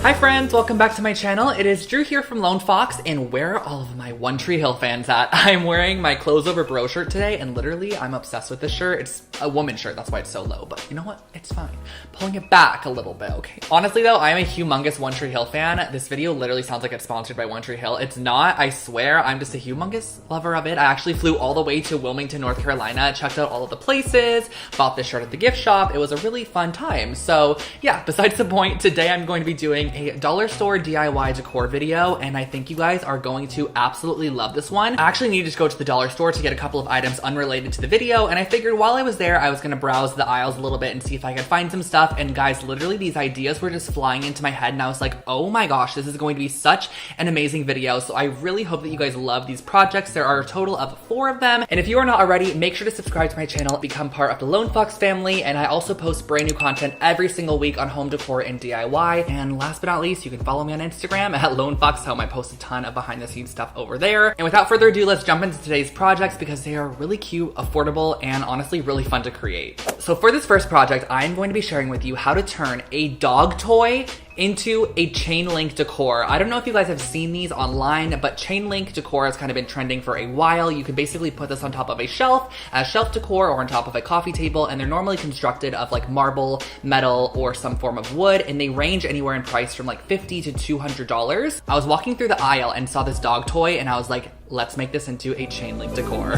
Hi friends, welcome back to my channel. It is Drew here from Lone Fox, and where are all of my One Tree Hill fans at? I'm wearing my Clothes Over Bro shirt today, and literally I'm obsessed with this shirt. It's a woman's shirt, that's why it's so low, but you know what? It's fine. Pulling it back a little bit, okay? Honestly though, I'm a humongous One Tree Hill fan. This video literally sounds like it's sponsored by One Tree Hill. It's not, I swear. I'm just a humongous lover of it. I actually flew all the way to Wilmington, North Carolina, checked out all of the places, bought this shirt at the gift shop. It was a really fun time. So yeah, besides the point, today I'm going to be doing a dollar store DIY decor video, and I think you guys are going to absolutely love this one. I actually needed to go to the dollar store to get a couple of items unrelated to the video, and I figured while I was there, I was gonna browse the aisles a little bit and see if I could find some stuff. And guys, literally these ideas were just flying into my head, and I was like, oh my gosh, this is going to be such an amazing video. So I really hope that you guys love these projects. There are a total of 4 of them, and if you are not already, make sure to subscribe to my channel, become part of the Lone Fox family, and I also post brand new content every single week on home decor and DIY. And last but not least, you can follow me on Instagram at Lone Fox Home. I post a ton of behind the scenes stuff over there. And without further ado, let's jump into today's projects because they are really cute, affordable, and honestly really fun to create. So for this first project, I'm going to be sharing with you how to turn a dog toy into a chain link decor. I don't know if you guys have seen these online, but chain link decor has kind of been trending for a while. You can basically put this on top of a shelf as shelf decor or on top of a coffee table, and they're normally constructed of like marble, metal, or some form of wood, and they range anywhere in price from like $50 to $200. I was walking through the aisle and saw this dog toy, and I was like, let's make this into a chain link decor.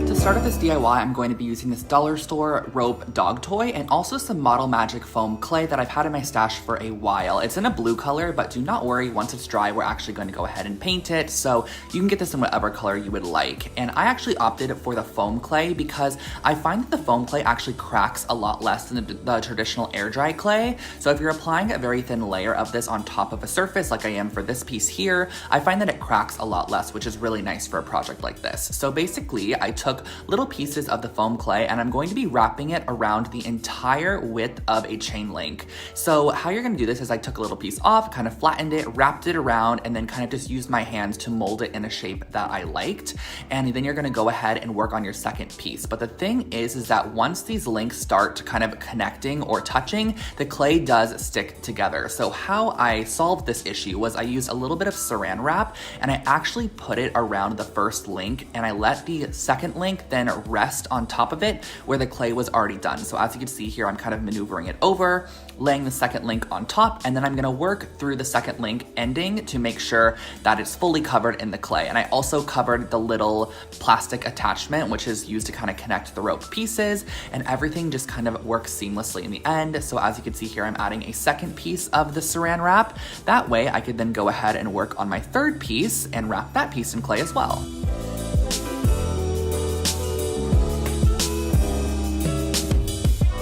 To start off this DIY, I'm going to be using this dollar store rope dog toy and also some Model Magic foam clay that I've had in my stash for a while. It's in a blue color, but do not worry, once it's dry, we're actually going to go ahead and paint it, so you can get this in whatever color you would like. And I actually opted for the foam clay because I find that the foam clay actually cracks a lot less than the traditional air dry clay. So if you're applying a very thin layer of this on top of a surface like I am for this piece here, I find that it cracks a lot less, which is really nice for a project like this. So basically, I took little pieces of the foam clay and I'm going to be wrapping it around the entire width of a chain link. So how you're gonna do this is I took a little piece off, kind of flattened it, wrapped it around, and then kind of just used my hands to mold it in a shape that I liked. And then you're gonna go ahead and work on your second piece. But the thing is that once these links start to kind of connecting or touching, the clay does stick together. So how I solved this issue was I used a little bit of saran wrap and I actually put it around the first link, and I let the second link then rest on top of it where the clay was already done. So as you can see here, I'm kind of maneuvering it over, laying the second link on top, and then I'm gonna work through the second link ending to make sure that it's fully covered in the clay. And I also covered the little plastic attachment, which is used to kind of connect the rope pieces, and everything just kind of works seamlessly in the end. So as you can see here, I'm adding a second piece of the saran wrap. That way I could then go ahead and work on my third piece and wrap that piece in clay as well.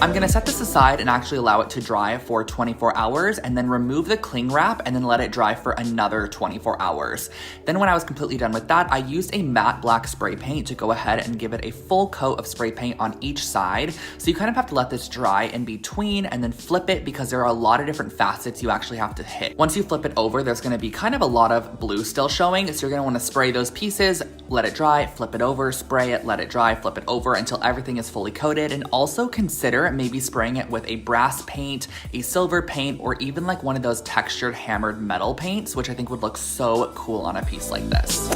I'm gonna set this aside and actually allow it to dry for 24 hours and then remove the cling wrap and then let it dry for another 24 hours. Then when I was completely done with that, I used a matte black spray paint to go ahead and give it a full coat of spray paint on each side. So you kind of have to let this dry in between and then flip it because there are a lot of different facets you actually have to hit. Once you flip it over, there's gonna be kind of a lot of blue still showing. So you're gonna wanna spray those pieces, let it dry, flip it over, spray it, let it dry, flip it over until everything is fully coated. And also consider maybe spraying it with a brass paint, a silver paint, or even like one of those textured hammered metal paints, which I think would look so cool on a piece like this.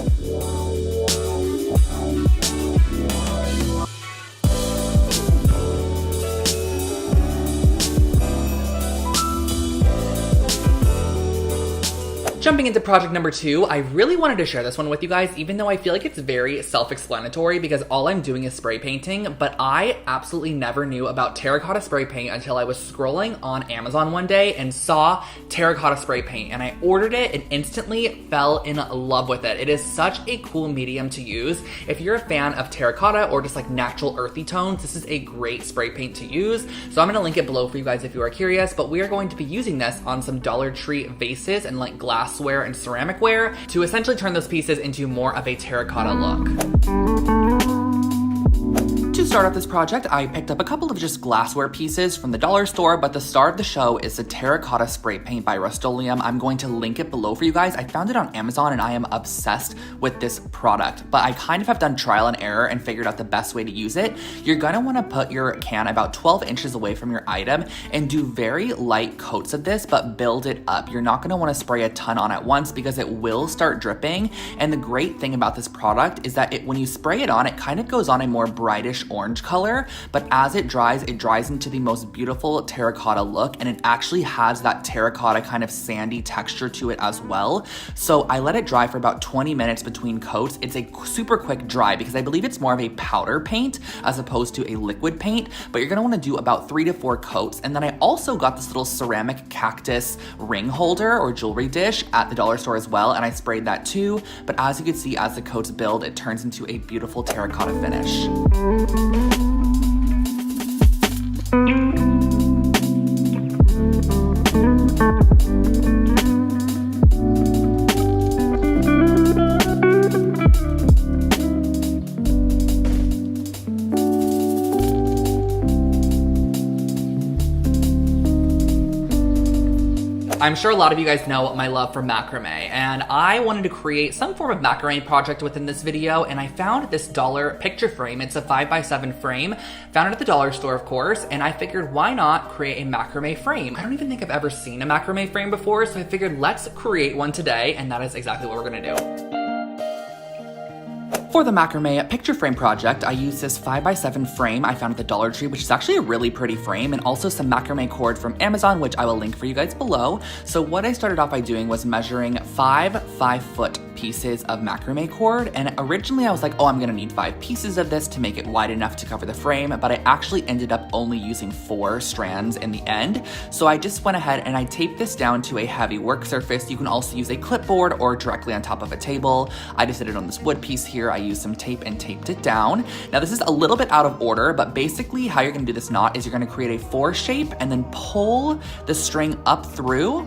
Jumping into project number 2, I really wanted to share this one with you guys, even though I feel like it's very self-explanatory because all I'm doing is spray painting, but I absolutely never knew about terracotta spray paint until I was scrolling on Amazon one day and saw terracotta spray paint, and I ordered it and instantly fell in love with it. It is such a cool medium to use. If you're a fan of terracotta or just like natural earthy tones, this is a great spray paint to use. So I'm gonna link it below for you guys if you are curious, but we are going to be using this on some Dollar Tree vases and like glassware and ceramicware to essentially turn those pieces into more of a terracotta look. To start off this project, I picked up a couple of just glassware pieces from the dollar store, but the star of the show is the terracotta spray paint by Rust-Oleum. I'm going to link it below for you guys. I found it on Amazon and I am obsessed with this product, but I kind of have done trial and error and figured out the best way to use it. You're gonna wanna put your can about 12 inches away from your item and do very light coats of this, but build it up. You're not gonna wanna spray a ton on at once because it will start dripping. And the great thing about this product is that when you spray it on, it kind of goes on a more brightish orange color, but as it dries into the most beautiful terracotta look, and it actually has that terracotta kind of sandy texture to it as well. So I let it dry for about 20 minutes between coats. It's a super quick dry because I believe it's more of a powder paint as opposed to a liquid paint, but you're gonna wanna do about 3 to 4 coats. And then I also got this little ceramic cactus ring holder or jewelry dish at the dollar store as well, and I sprayed that too. But as you can see, as the coats build, it turns into a beautiful terracotta finish. I'm sure a lot of you guys know my love for macrame, and I wanted to create some form of macrame project within this video, and I found this dollar picture frame. It's a 5x7 frame, found it at the dollar store, of course, and I figured why not create a macrame frame? I don't even think I've ever seen a macrame frame before, so I figured let's create one today, and that is exactly what we're gonna do. For the macrame picture frame project, I used this 5x7 frame I found at the Dollar Tree, which is actually a really pretty frame, and also some macrame cord from Amazon, which I will link for you guys below. So what I started off by doing was measuring 5-foot pieces of macrame cord, and originally I was like, oh, I'm gonna need 5 pieces of this to make it wide enough to cover the frame, but I actually ended up only using 4 strands in the end. So I just went ahead and I taped this down to a heavy work surface. You can also use a clipboard or directly on top of a table. I just did it on this wood piece here. I used some tape and taped it down. Now this is a little bit out of order, but basically how you're gonna do this knot is you're gonna create a 4 shape and then pull the string up through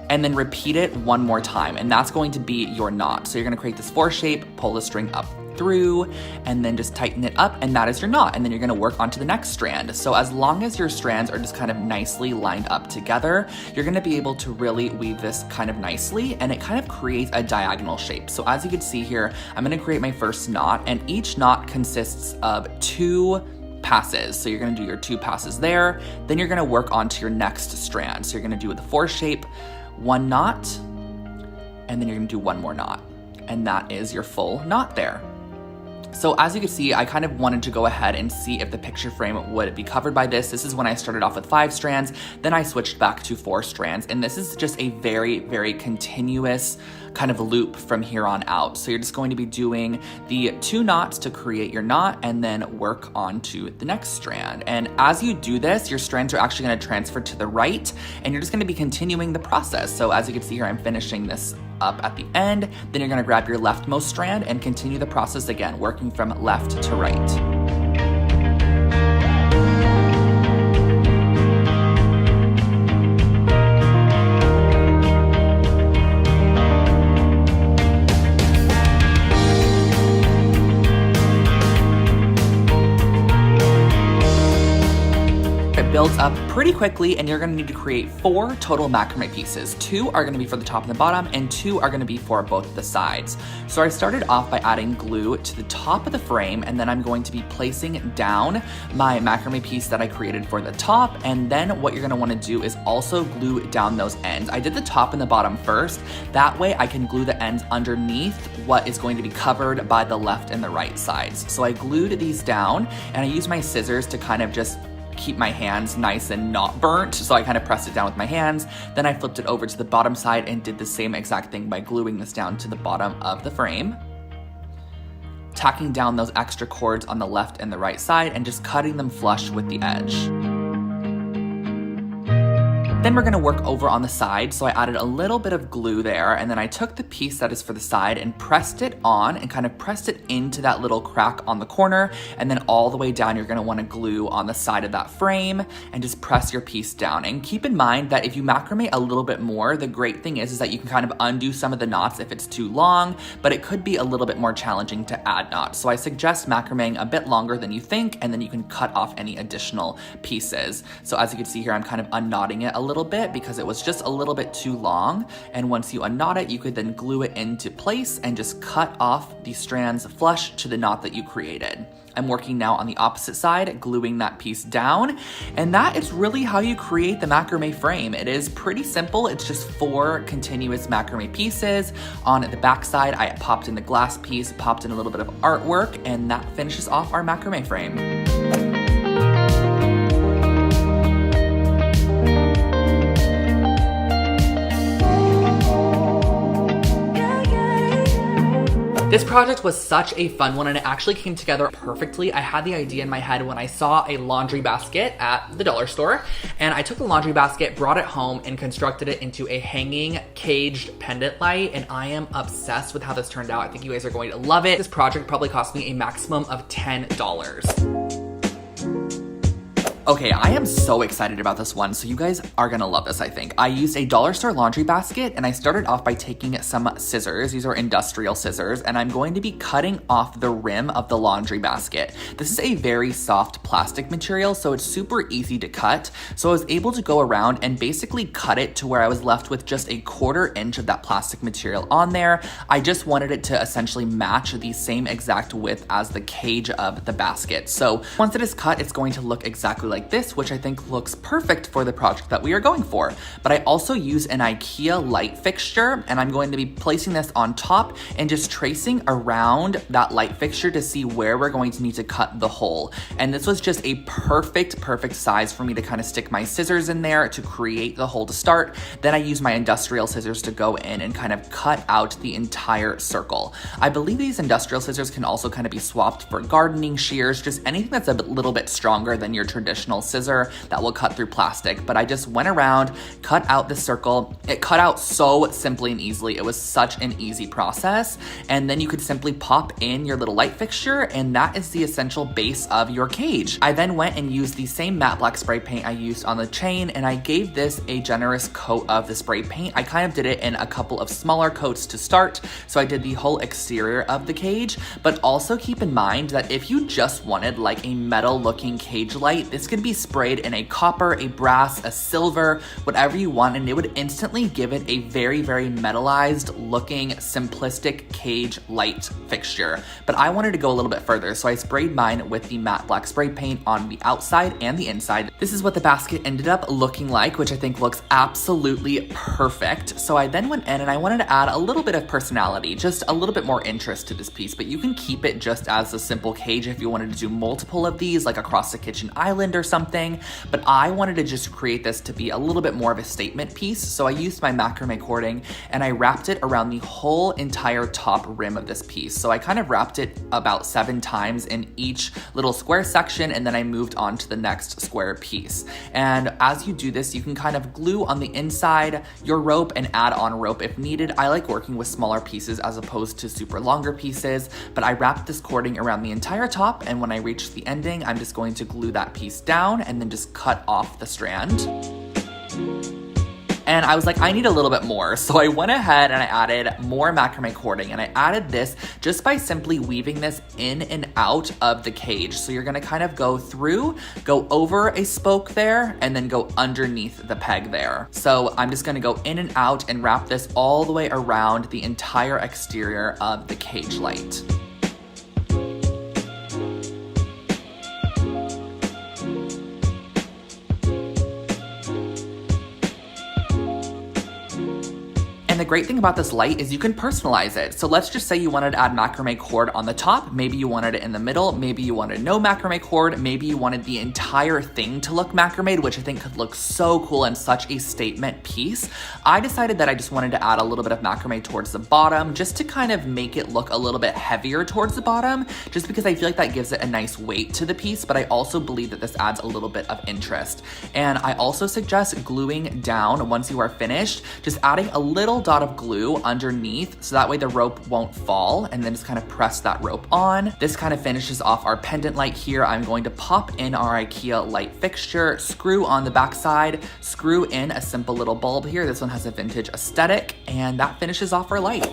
and then repeat it one more time, and that's going to be your knot. So you're gonna create this 4 shape, pull the string up through, and then just tighten it up, and that is your knot, and then you're gonna work onto the next strand. So as long as your strands are just kind of nicely lined up together, you're gonna be able to really weave this kind of nicely, and it kind of creates a diagonal shape. So as you can see here, I'm gonna create my first knot, and each knot consists of 2 passes. So you're gonna do your 2 passes there, then you're gonna work onto your next strand. So you're gonna do the 4 shape, 1 knot, and then you're gonna do 1 more knot. And that is your full knot there. So as you can see, I kind of wanted to go ahead and see if the picture frame would be covered by this. This is when I started off with 5 strands, then I switched back to 4 strands, and this is just a very, very continuous kind of loop from here on out. So you're just going to be doing the 2 knots to create your knot and then work onto the next strand. And as you do this, your strands are actually gonna transfer to the right, and you're just gonna be continuing the process. So as you can see here, I'm finishing this up at the end, then you're gonna grab your leftmost strand and continue the process again, working from left to right. Builds up pretty quickly, and you're gonna need to create 4 total macrame pieces. 2 are gonna be for the top and the bottom, and 2 are gonna be for both of the sides. So I started off by adding glue to the top of the frame, and then I'm going to be placing down my macrame piece that I created for the top, and then what you're gonna wanna do is also glue down those ends. I did the top and the bottom first. That way I can glue the ends underneath what is going to be covered by the left and the right sides. So I glued these down, and I used my scissors to kind of just keep my hands nice and not burnt, so I kind of pressed it down with my hands. Then I flipped it over to the bottom side and did the same exact thing by gluing this down to the bottom of the frame, tacking down those extra cords on the left and the right side and just cutting them flush with the edge. Then we're gonna work over on the side, so I added a little bit of glue there, and then I took the piece that is for the side and pressed it on and kind of pressed it into that little crack on the corner, and then all the way down you're gonna wanna glue on the side of that frame and just press your piece down. And keep in mind that if you macrame a little bit more, the great thing is that you can kind of undo some of the knots if it's too long, but it could be a little bit more challenging to add knots. So I suggest macrameing a bit longer than you think, and then you can cut off any additional pieces. So as you can see here, I'm kind of unknotting it a little bit because it was just a little bit too long. And once you unknot it, you could then glue it into place and just cut off the strands flush to the knot that you created. I'm working now on the opposite side, gluing that piece down, and that is really how you create the macrame frame. It is pretty simple. It's just 4 continuous macrame pieces. On the back side, I popped in the glass piece, popped in a little bit of artwork, and that finishes off our macrame frame. This project was such a fun one, and it actually came together perfectly. I had the idea in my head when I saw a laundry basket at the dollar store, and I took the laundry basket, brought it home, and constructed it into a hanging caged pendant light, and I am obsessed with how this turned out. I think you guys are going to love it. This project probably cost me a maximum of $10. Okay, I am so excited about this one, so you guys are gonna love this, I think. I used a dollar store laundry basket, and I started off by taking some scissors. These are industrial scissors, and I'm going to be cutting off the rim of the laundry basket. This is a very soft plastic material, so it's super easy to cut. So I was able to go around and basically cut it to where I was left with just a 1/4 inch of that plastic material on there. I just wanted it to essentially match the same exact width as the cage of the basket. So once it is cut, it's going to look exactly like this, which I think looks perfect for the project that we are going for. But I also use an IKEA light fixture, and I'm going to be placing this on top and just tracing around that light fixture to see where we're going to need to cut the hole. And this was just a perfect size for me to kind of stick my scissors in there to create the hole to start. Then I use my industrial scissors to go in and kind of cut out the entire circle. I believe these industrial scissors can also kind of be swapped for gardening shears, just anything that's a little bit stronger than your traditional scissor that will cut through plastic. But I just went around, cut out the circle. It cut out so simply and easily. It was such an easy process. And then you could simply pop in your little light fixture, and that is the essential base of your cage. I then went and used the same matte black spray paint I used on the chain, and I gave this a generous coat of the spray paint. I kind of did it in a couple of smaller coats to start, so I did the whole exterior of the cage. But also keep in mind that if you just wanted like a metal looking cage light, this could be sprayed in a copper, a brass, a silver, whatever you want, and it would instantly give it a very metallized looking simplistic cage light fixture. But I wanted to go a little bit further, so I sprayed mine with the matte black spray paint on the outside and the inside. This is what the basket ended up looking like, which I think looks absolutely perfect. So I then went in and I wanted to add a little bit of personality, just a little bit more interest to this piece, but you can keep it just as a simple cage if you wanted to do multiple of these, like across the kitchen island or something. But I wanted to just create this to be a little bit more of a statement piece. So I used my macrame cording and I wrapped it around the whole entire top rim of this piece. So I kind of wrapped it about 7 times in each little square section, and then I moved on to the next square piece. And as you do this, you can kind of glue on the inside your rope and add on rope if needed. I like working with smaller pieces as opposed to super longer pieces, but I wrapped this cording around the entire top, and when I reach the ending, I'm just going to glue that piece down and then just cut off the strand. And I was like, I need a little bit more. So I went ahead and I added more macrame cording, and I added this just by simply weaving this in and out of the cage. So you're gonna kind of go through, go over a spoke there, and then go underneath the peg there. So I'm just gonna go in and out and wrap this all the way around the entire exterior of the cage light. And the great thing about this light is you can personalize it. So let's just say you wanted to add macrame cord on the top, maybe you wanted it in the middle, maybe you wanted no macrame cord, maybe you wanted the entire thing to look macrame, which I think could look so cool and such a statement piece. I decided that I just wanted to add a little bit of macrame towards the bottom just to kind of make it look a little bit heavier towards the bottom, just because I feel like that gives it a nice weight to the piece, but I also believe that this adds a little bit of interest. And I also suggest gluing down once you are finished, just adding a little dot of glue underneath so that way the rope won't fall, and then just kind of press that rope on. This kind of finishes off our pendant light here. I'm going to pop in our IKEA light fixture, screw on the back side, screw in a simple little bulb here. This one has a vintage aesthetic, and that finishes off our light.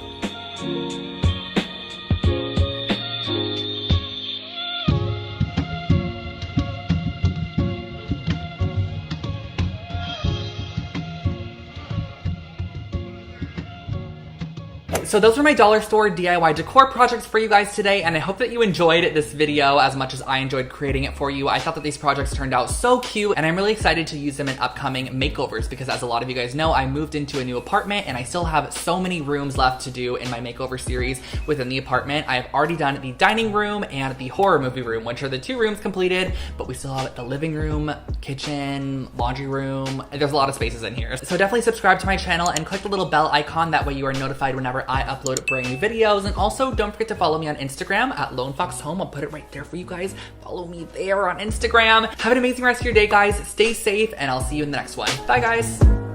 So those were my dollar store DIY decor projects for you guys today, and I hope that you enjoyed this video as much as I enjoyed creating it for you. I thought that these projects turned out so cute, and I'm really excited to use them in upcoming makeovers because, as a lot of you guys know, I moved into a new apartment and I still have so many rooms left to do in my makeover series within the apartment. I have already done the dining room and the horror movie room, which are the 2 rooms completed, but we still have the living room, kitchen, laundry room. There's a lot of spaces in here. So definitely subscribe to my channel and click the little bell icon. That way you are notified whenever I upload brand new videos. And also don't forget to follow me on Instagram at Lone Fox Home. I'll put it right there for you guys. Follow me there on Instagram. Have an amazing rest of your day, guys. Stay safe, and I'll see you in the next one. Bye, guys.